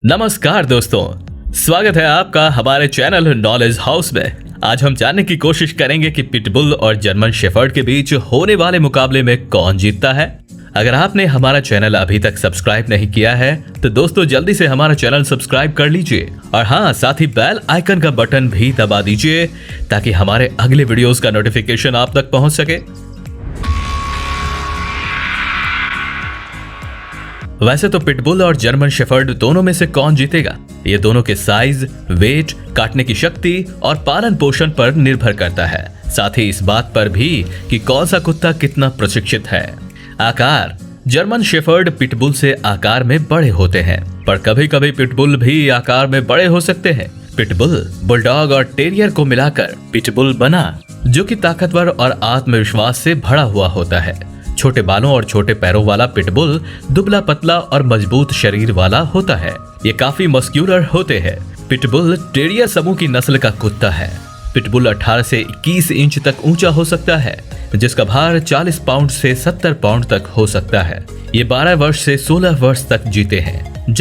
नमस्कार दोस्तों, स्वागत है आपका हमारे चैनल नॉलेज हाउस में। आज हम जानने की कोशिश करेंगे कि पिटबुल और जर्मन शेफर्ड के बीच होने वाले मुकाबले में कौन जीतता है। अगर आपने हमारा चैनल अभी तक सब्सक्राइब नहीं किया है तो दोस्तों जल्दी से हमारा चैनल सब्सक्राइब कर लीजिए और हाँ, साथ ही बेल आइकन का बटन भी दबा दीजिए ताकि हमारे अगले वीडियोस का नोटिफिकेशन आप तक पहुंच सके। वैसे तो पिटबुल और जर्मन शेफर्ड दोनों में से कौन जीतेगा, ये दोनों के साइज, वेट, काटने की शक्ति और पालन पोषण पर निर्भर करता है। साथ ही इस बात पर भी कि कौन सा कुत्ता कितना प्रशिक्षित है। आकार, जर्मन शेफर्ड पिटबुल से आकार में बड़े होते हैं, पर कभी कभी पिटबुल भी आकार में बड़े हो सकते हैं। पिटबुल, बुलडॉग और टेरियर को मिलाकर पिटबुल बना, जो कि ताकतवर और आत्मविश्वास से भरा हुआ होता है। छोटे बालों और छोटे पैरों वाला पिटबुल दुबला पतला और मजबूत शरीर वाला होता है। ये काफी मस्क्यूलर होते हैं। पिटबुल टेरियर समूह की नस्ल का कुत्ता है। पिटबुल 18 से 21 इंच तक ऊंचा हो सकता है, जिसका भार 40 पाउंड से 70 पाउंड तक हो सकता है। ये 12 वर्ष से 16 वर्ष तक जीते हैं।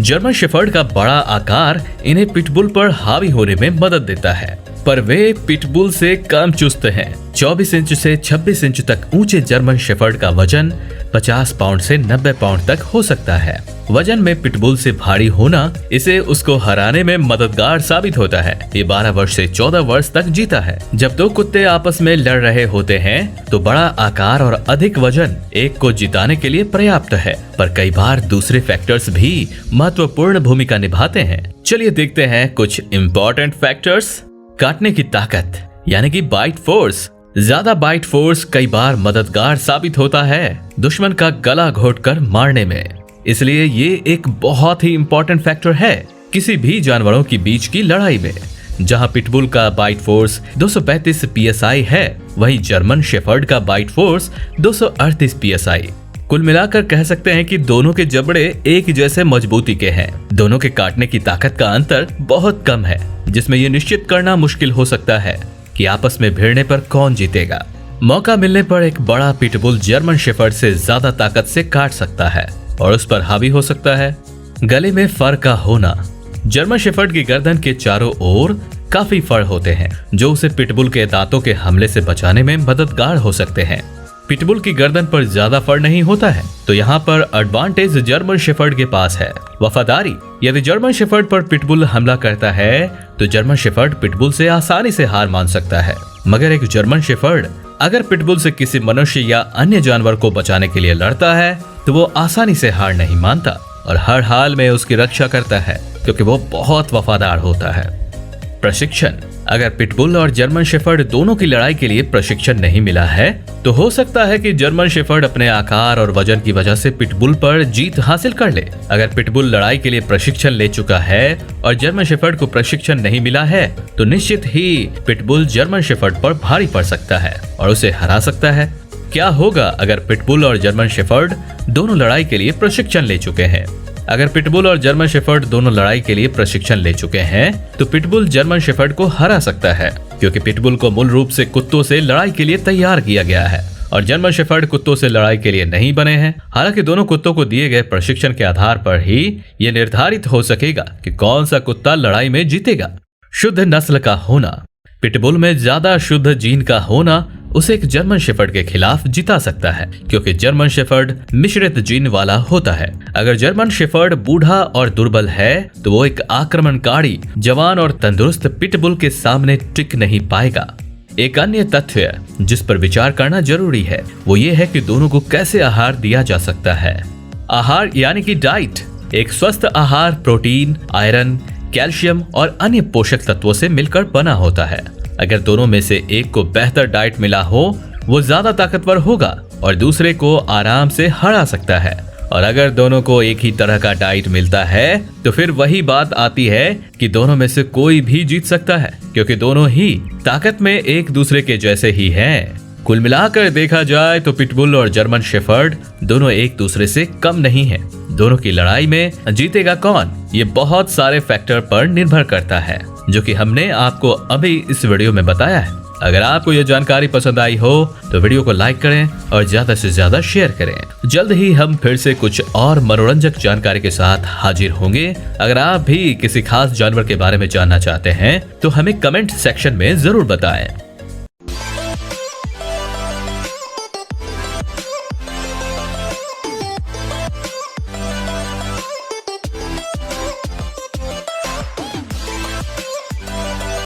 जर्मन शेफर्ड का बड़ा आकार इन्हें पिटबुल पर हावी होने में मदद देता है, पर वे पिटबुल से कम चुस्त हैं। 24 इंच से 26 इंच तक ऊंचे जर्मन शेफर्ड का वजन 50 पाउंड से 90 पाउंड तक हो सकता है। वजन में पिटबुल से भारी होना इसे उसको हराने में मददगार साबित होता है। ये 12 वर्ष से 14 वर्ष तक जीता है। जब दो कुत्ते आपस में लड़ रहे होते हैं तो बड़ा आकार और अधिक वजन एक को जिताने के लिए पर्याप्त है, पर कई बार दूसरे फैक्टर्स भी महत्वपूर्ण भूमिका निभाते हैं। चलिए देखते हैं कुछ इम्पोर्टेंट फैक्टर्स। काटने की ताकत यानी कि बाइट फोर्स। ज्यादा बाइट फोर्स कई बार मददगार साबित होता है दुश्मन का गला घोटकर मारने में, इसलिए ये एक बहुत ही इम्पोर्टेंट फैक्टर है किसी भी जानवरों की बीच की लड़ाई में। जहां पिटबुल का बाइट फोर्स 235 psi है, वहीं जर्मन शेफर्ड का बाइट फोर्स 238 psi। कुल मिलाकर कह सकते हैं कि दोनों के जबड़े एक जैसे मजबूती के हैं। दोनों के काटने की ताकत का अंतर बहुत कम है, जिसमें यह निश्चित करना मुश्किल हो सकता है कि आपस में भिड़ने पर कौन जीतेगा। मौका मिलने पर एक बड़ा पिटबुल जर्मन शेफर्ड से ज्यादा ताकत से काट सकता है और उस पर हावी हो सकता है। गले में फर का होना। जर्मन शेफर्ड की गर्दन के चारों ओर काफी फर होते हैं, जो उसे पिटबुल के दांतों के हमले से बचाने में मददगार हो सकते हैं। पिटबुल की गर्दन पर ज्यादा फर नहीं होता है, तो यहाँ पर एडवांटेज जर्मन शेफर्ड के पास है। वफादारी। यदि जर्मन शेफर्ड पर पिटबुल हमला करता है तो जर्मन शेफर्ड पिटबुल से आसानी से हार मान सकता है, मगर एक जर्मन शेफर्ड अगर पिटबुल से किसी मनुष्य या अन्य जानवर को बचाने के लिए लड़ता है तो वो आसानी से हार नहीं मानता और हर हाल में उसकी रक्षा करता है, क्योंकि वो बहुत वफादार होता है। प्रशिक्षण। अगर पिटबुल और जर्मन शेफर्ड दोनों की लड़ाई के लिए प्रशिक्षण नहीं मिला है तो हो सकता है कि जर्मन शेफर्ड अपने आकार और वजन की वजह से पिटबुल पर जीत हासिल कर ले। अगर पिटबुल लड़ाई के लिए प्रशिक्षण ले चुका है और जर्मन शेफर्ड को प्रशिक्षण नहीं मिला है तो निश्चित ही पिटबुल जर्मन शेफर्ड पर भारी पड़ सकता है और उसे हरा सकता है। क्या होगा अगर पिटबुल और जर्मन शेफर्ड दोनों लड़ाई के लिए प्रशिक्षण ले चुके हैं? अगर पिटबुल और जर्मन शेफर्ड दोनों लड़ाई के लिए प्रशिक्षण ले चुके हैं तो पिटबुल जर्मन शेफर्ड को हरा सकता है, क्योंकि पिटबुल को मूल रूप से कुत्तों से लड़ाई के लिए तैयार किया गया है और जर्मन शेफर्ड कुत्तों से लड़ाई के लिए नहीं बने हैं। हालांकि दोनों कुत्तों को दिए गए प्रशिक्षण के आधार पर ही ये निर्धारित हो सकेगा कि कौन सा कुत्ता लड़ाई में जीतेगा। शुद्ध नस्ल का होना। पिटबुल में ज्यादा शुद्ध जीन का होना उसे एक जर्मन शेफर्ड के खिलाफ जिता सकता है, क्योंकि जर्मन शेफर्ड मिश्रित जीन वाला होता है। अगर जर्मन शेफर्ड बूढ़ा और दुर्बल है तो वो एक आक्रमणकारी, जवान और तंदुरुस्त पिटबुल के सामने टिक नहीं पाएगा। एक अन्य तथ्य जिस पर विचार करना जरूरी है वो ये है कि दोनों को कैसे आहार दिया जा सकता है। आहार यानी कि डाइट। एक स्वस्थ आहार प्रोटीन, आयरन, कैल्शियम और अन्य पोषक तत्वों से मिलकर बना होता है। अगर दोनों में से एक को बेहतर डाइट मिला हो वो ज्यादा ताकतवर होगा और दूसरे को आराम से हरा सकता है। और अगर दोनों को एक ही तरह का डाइट मिलता है तो फिर वही बात आती है कि दोनों में से कोई भी जीत सकता है, क्योंकि दोनों ही ताकत में एक दूसरे के जैसे ही हैं। कुल मिलाकर देखा जाए तो पिटबुल और जर्मन शेफर्ड दोनों एक दूसरे से कम नहीं हैं। दोनों की लड़ाई में जीतेगा कौन, ये बहुत सारे फैक्टर पर निर्भर करता है, जो कि हमने आपको अभी इस वीडियो में बताया है। अगर आपको यह जानकारी पसंद आई हो तो वीडियो को लाइक करें और ज्यादा से ज्यादा शेयर करें। जल्द ही हम फिर से कुछ और मनोरंजक जानकारी के साथ हाजिर होंगे। अगर आप भी किसी खास जानवर के बारे में जानना चाहते हैं तो हमें कमेंट सेक्शन में जरूर बताएं।